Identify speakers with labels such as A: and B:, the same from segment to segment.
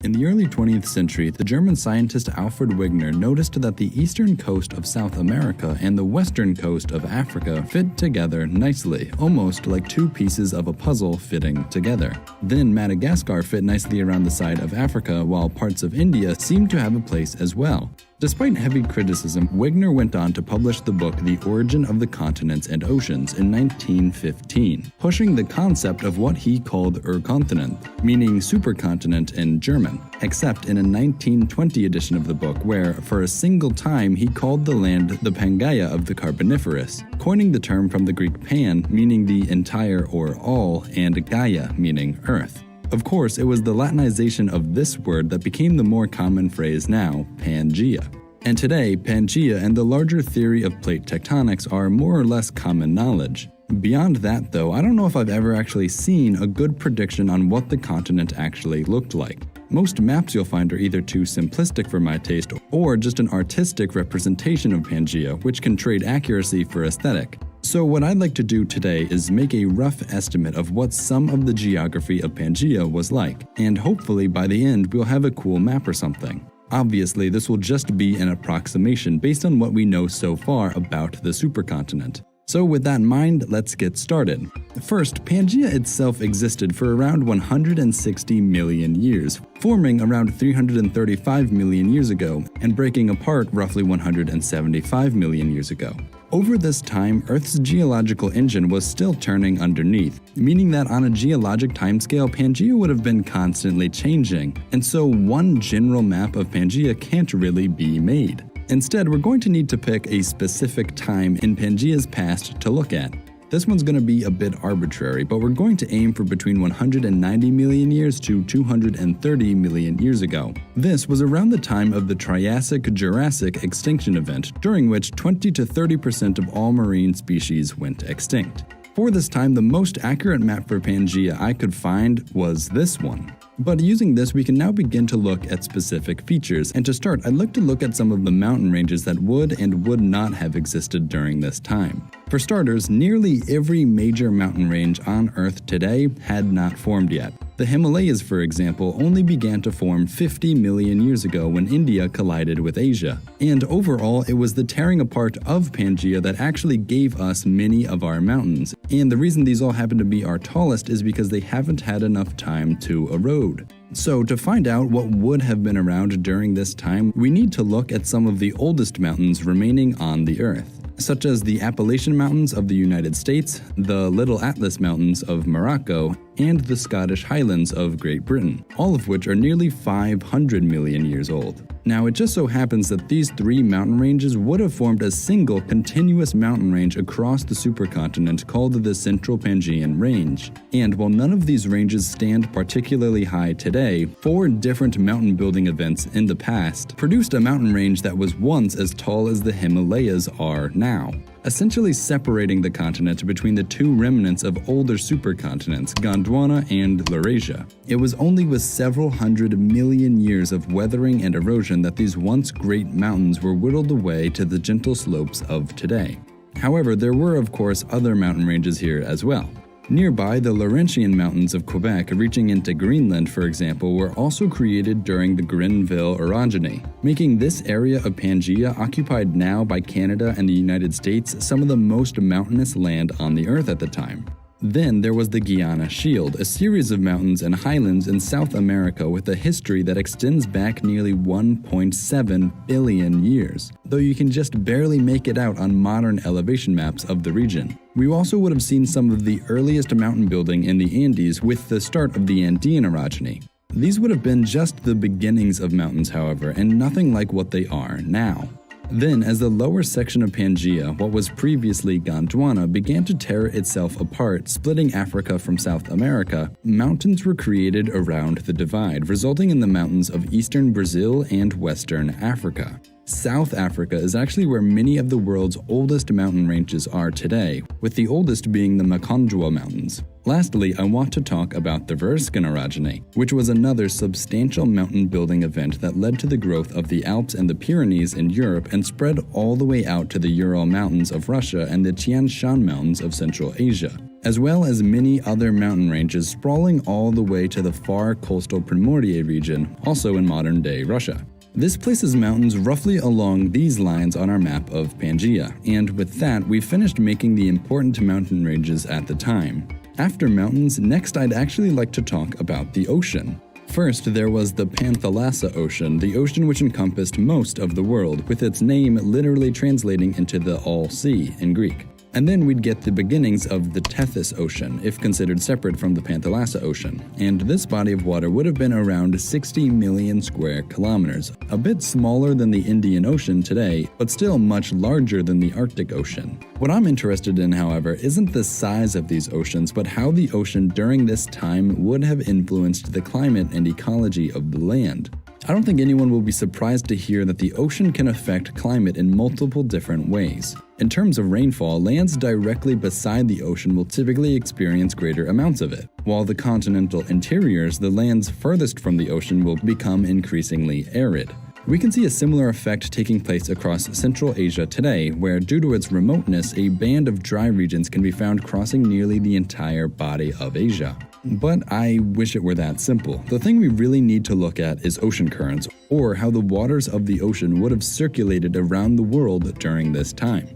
A: In the early 20th century, the German scientist Alfred Wegener noticed that the eastern coast of South America and the western coast of Africa fit together nicely, almost like two pieces of a puzzle fitting together. Then Madagascar fit nicely around the side of Africa, while parts of India seemed to have a place as well. Despite heavy criticism, Wegener went on to publish the book The Origin of the Continents and Oceans in 1915, pushing the concept of what he called Continent, meaning supercontinent in German, except in a 1920 edition of the book where, for a single time, he called the land the Pangea of the Carboniferous, coining the term from the Greek pan, meaning the entire or all, and Gaia, meaning earth. Of course, it was the Latinization of this word that became the more common phrase now, Pangea. And today, Pangea and the larger theory of plate tectonics are more or less common knowledge. Beyond that, though, I don't know if I've ever actually seen a good prediction on what the continent actually looked like. Most maps you'll find are either too simplistic for my taste or just an artistic representation of Pangea, which can trade accuracy for aesthetic. So what I'd like to do today is make a rough estimate of what some of the geography of Pangea was like, and hopefully by the end we'll have a cool map or something. Obviously, this will just be an approximation based on what we know so far about the supercontinent. So with that in mind, let's get started. First, Pangea itself existed for around 160 million years, forming around 335 million years ago, and breaking apart roughly 175 million years ago. Over this time, Earth's geological engine was still turning underneath, meaning that on a geologic timescale, Pangea would have been constantly changing, and so one general map of Pangea can't really be made. Instead, we're going to need to pick a specific time in Pangea's past to look at. This one's going to be a bit arbitrary, but we're going to aim for between 190 million years to 230 million years ago. This was around the time of the Triassic-Jurassic extinction event, during which 20 to 30% of all marine species went extinct. For this time, the most accurate map for Pangea I could find was this one. But using this, we can now begin to look at specific features, and to start, I'd like to look at some of the mountain ranges that would and would not have existed during this time. For starters, nearly every major mountain range on Earth today had not formed yet. The Himalayas, for example, only began to form 50 million years ago when India collided with Asia. And overall, it was the tearing apart of Pangea that actually gave us many of our mountains. And the reason these all happen to be our tallest is because they haven't had enough time to erode. So to find out what would have been around during this time, we need to look at some of the oldest mountains remaining on the Earth, such as the Appalachian Mountains of the United States, the Little Atlas Mountains of Morocco, and the Scottish Highlands of Great Britain, all of which are nearly 500 million years old. Now, it just so happens that these three mountain ranges would have formed a single continuous mountain range across the supercontinent called the Central Pangean Range. And while none of these ranges stand particularly high today, 4 different mountain building events in the past produced a mountain range that was once as tall as the Himalayas are now, essentially separating the continent between the two remnants of older supercontinents, Gondwana and Laurasia. It was only with several hundred million years of weathering and erosion that these once great mountains were whittled away to the gentle slopes of today. However, there were of course other mountain ranges here as well. Nearby, the Laurentian Mountains of Quebec reaching into Greenland, for example, were also created during the Grenville orogeny, making this area of Pangea, occupied now by Canada and the United States, some of the most mountainous land on the Earth at the time. Then there was the Guiana Shield, a series of mountains and highlands in South America with a history that extends back nearly 1.7 billion years, though you can just barely make it out on modern elevation maps of the region. We also would have seen some of the earliest mountain building in the Andes with the start of the Andean orogeny. These would have been just the beginnings of mountains, however, and nothing like what they are now. Then, as the lower section of Pangea, what was previously Gondwana, began to tear itself apart, splitting Africa from South America, mountains were created around the divide, resulting in the mountains of eastern Brazil and western Africa. South Africa is actually where many of the world's oldest mountain ranges are today, with the oldest being the Makonjwa Mountains. Lastly, I want to talk about the Verskyn orogeny, which was another substantial mountain building event that led to the growth of the Alps and the Pyrenees in Europe and spread all the way out to the Ural Mountains of Russia and the Tian Shan Mountains of Central Asia. as well as many other mountain ranges sprawling all the way to the far coastal Primorye region, also in modern-day Russia. This places mountains roughly along these lines on our map of Pangea, and with that, we finished making the important mountain ranges at the time. After mountains, next I'd actually like to talk about the ocean. First, there was the Panthalassa Ocean, the ocean which encompassed most of the world, with its name literally translating into the All-Sea in Greek. And then we'd get the beginnings of the Tethys Ocean, if considered separate from the Panthalassa Ocean. And this body of water would have been around 60 million square kilometers, a bit smaller than the Indian Ocean today, but still much larger than the Arctic Ocean. What I'm interested in, however, isn't the size of these oceans, but how the ocean during this time would have influenced the climate and ecology of the land. I don't think anyone will be surprised to hear that the ocean can affect climate in multiple different ways. In terms of rainfall, lands directly beside the ocean will typically experience greater amounts of it, while the continental interiors, the lands furthest from the ocean, will become increasingly arid. We can see a similar effect taking place across Central Asia today, where due to its remoteness, a band of dry regions can be found crossing nearly the entire body of Asia. But I wish it were that simple. The thing we really need to look at is ocean currents, or how the waters of the ocean would have circulated around the world during this time.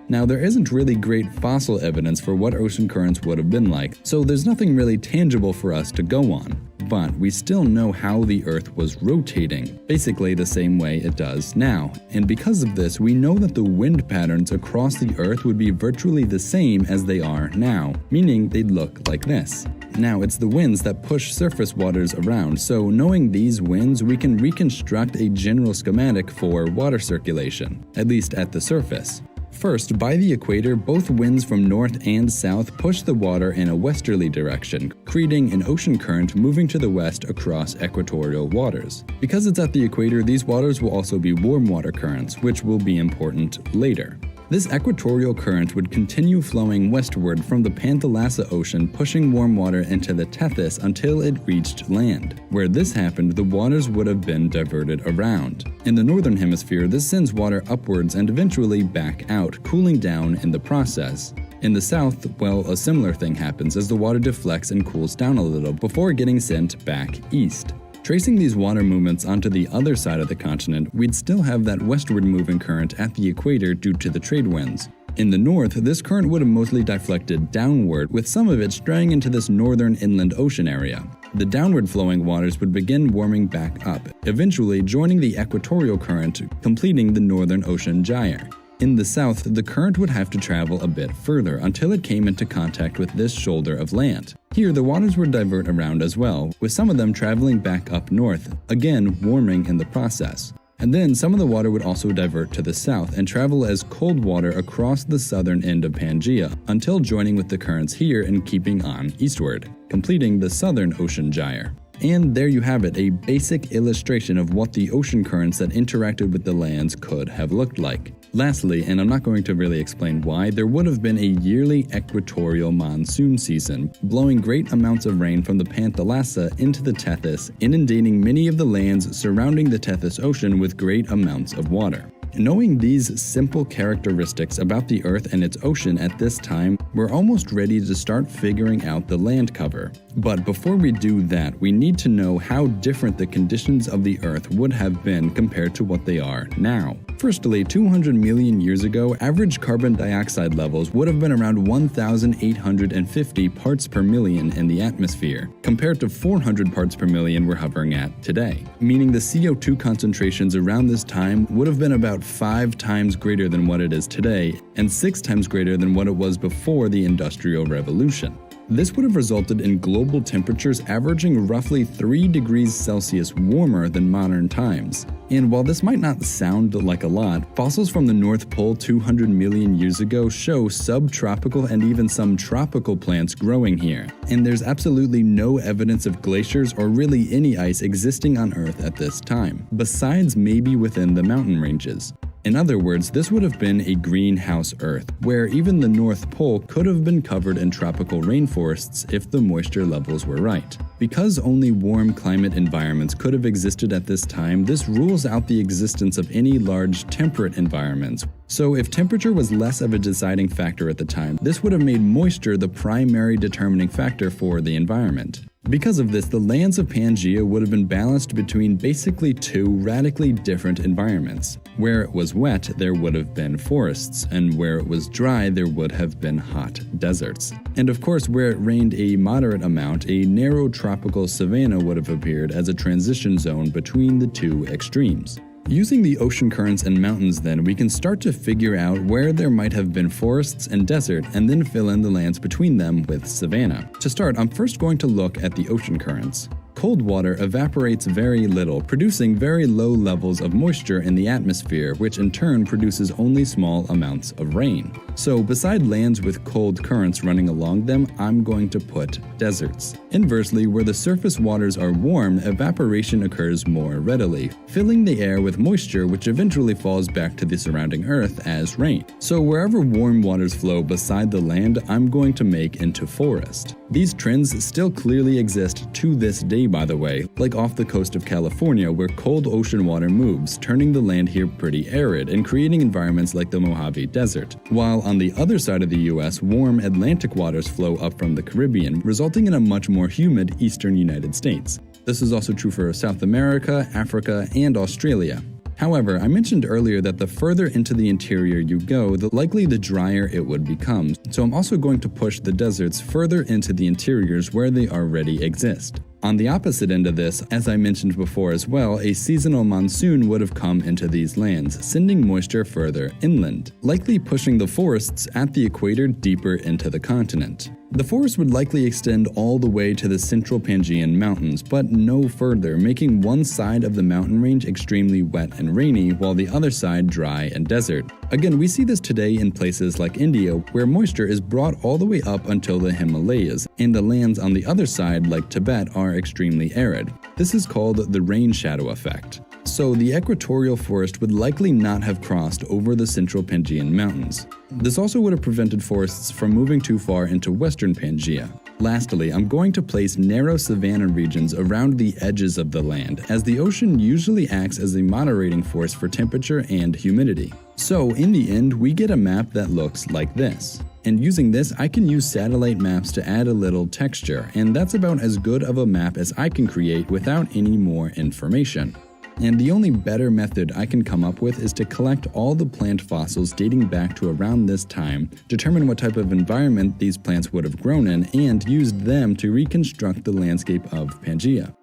A: Now, there isn't really great fossil evidence for what ocean currents would have been like, so there's nothing really tangible for us to go on. But we still know how the Earth was rotating, basically the same way it does now. And because of this, we know that the wind patterns across the Earth would be virtually the same as they are now, meaning they'd look like this. Now, it's the winds that push surface waters around, so knowing these winds, we can reconstruct a general schematic for water circulation, at least at the surface. First, by the equator, both winds from north and south push the water in a westerly direction, creating an ocean current moving to the west across equatorial waters. Because it's at the equator, these waters will also be warm water currents, which will be important later. This equatorial current would continue flowing westward from the Panthalassa Ocean, pushing warm water into the Tethys until it reached land. Where this happened, the waters would have been diverted around. In the northern hemisphere, this sends water upwards and eventually back out, cooling down in the process. In the south, well, a similar thing happens as the water deflects and cools down a little before getting sent back east. Tracing these water movements onto the other side of the continent, we'd still have that westward moving current at the equator due to the trade winds. In the north, this current would have mostly deflected downward, with some of it straying into this northern inland ocean area. The downward flowing waters would begin warming back up, eventually joining the equatorial current, completing the northern ocean gyre. In the south, the current would have to travel a bit further until it came into contact with this shoulder of land. Here, the waters would divert around as well, with some of them traveling back up north, again warming in the process. And then some of the water would also divert to the south and travel as cold water across the southern end of Pangea until joining with the currents here and keeping on eastward, completing the southern ocean gyre. And there you have it, a basic illustration of what the ocean currents that interacted with the lands could have looked like. Lastly, and I'm not going to really explain why, there would have been a yearly equatorial monsoon season, blowing great amounts of rain from the Panthalassa into the Tethys, inundating many of the lands surrounding the Tethys Ocean with great amounts of water. Knowing these simple characteristics about the Earth and its ocean at this time, we're almost ready to start figuring out the land cover. But before we do that, we need to know how different the conditions of the Earth would have been compared to what they are now. Firstly, 200 million years ago, average carbon dioxide levels would have been around 1,850 parts per million in the atmosphere, compared to 400 parts per million we're hovering at today. Meaning the CO2 concentrations around this time would have been about 5 times greater than what it is today, and 6 times greater than what it was before the Industrial Revolution. This would have resulted in global temperatures averaging roughly 3 degrees Celsius warmer than modern times. And while this might not sound like a lot, fossils from the North Pole 200 million years ago show subtropical and even some tropical plants growing here. And there's absolutely no evidence of glaciers or really any ice existing on Earth at this time, besides maybe within the mountain ranges. In other words, this would have been a greenhouse Earth, where even the North Pole could have been covered in tropical rainforests if the moisture levels were right. Because only warm climate environments could have existed at this time, this rules out the existence of any large temperate environments. So if temperature was less of a deciding factor at the time, this would have made moisture the primary determining factor for the environment. Because of this, the lands of Pangea would have been balanced between basically two radically different environments. Where it was wet, there would have been forests, and where it was dry, there would have been hot deserts. And of course, where it rained a moderate amount, a narrow tropical savanna would have appeared as a transition zone between the two extremes. Using the ocean currents and mountains then, we can start to figure out where there might have been forests and desert and then fill in the lands between them with savanna. To start, I'm first going to look at the ocean currents. Cold water evaporates very little, producing very low levels of moisture in the atmosphere, which in turn produces only small amounts of rain. So beside lands with cold currents running along them, I'm going to put deserts. Inversely, where the surface waters are warm, evaporation occurs more readily, filling the air with moisture which eventually falls back to the surrounding earth as rain. So wherever warm waters flow beside the land, I'm going to make into forest. These trends still clearly exist to this day, by the way, like off the coast of California where cold ocean water moves, turning the land here pretty arid and creating environments like the Mojave Desert. While on the other side of the US, warm Atlantic waters flow up from the Caribbean, resulting in a much more humid eastern United States. This is also true for South America, Africa, and Australia. However, I mentioned earlier that the further into the interior you go, the likely the drier it would become, so I'm also going to push the deserts further into the interiors where they already exist. On the opposite end of this, as I mentioned before as well, a seasonal monsoon would have come into these lands, sending moisture further inland, likely pushing the forests at the equator deeper into the continent. The forest would likely extend all the way to the central Pangean mountains, but no further, making one side of the mountain range extremely wet and rainy, while the other side dry and desert. Again, we see this today in places like India, where moisture is brought all the way up until the Himalayas, and the lands on the other side, like Tibet, are extremely arid. This is called the rain shadow effect. So the equatorial forest would likely not have crossed over the central Pangean mountains. This also would have prevented forests from moving too far into western Pangea. Lastly, I'm going to place narrow savanna regions around the edges of the land, as the ocean usually acts as a moderating force for temperature and humidity. So in the end, we get a map that looks like this. And using this, I can use satellite maps to add a little texture, and that's about as good of a map as I can create without any more information. And the only better method I can come up with is to collect all the plant fossils dating back to around this time, determine what type of environment these plants would have grown in, and use them to reconstruct the landscape of Pangea.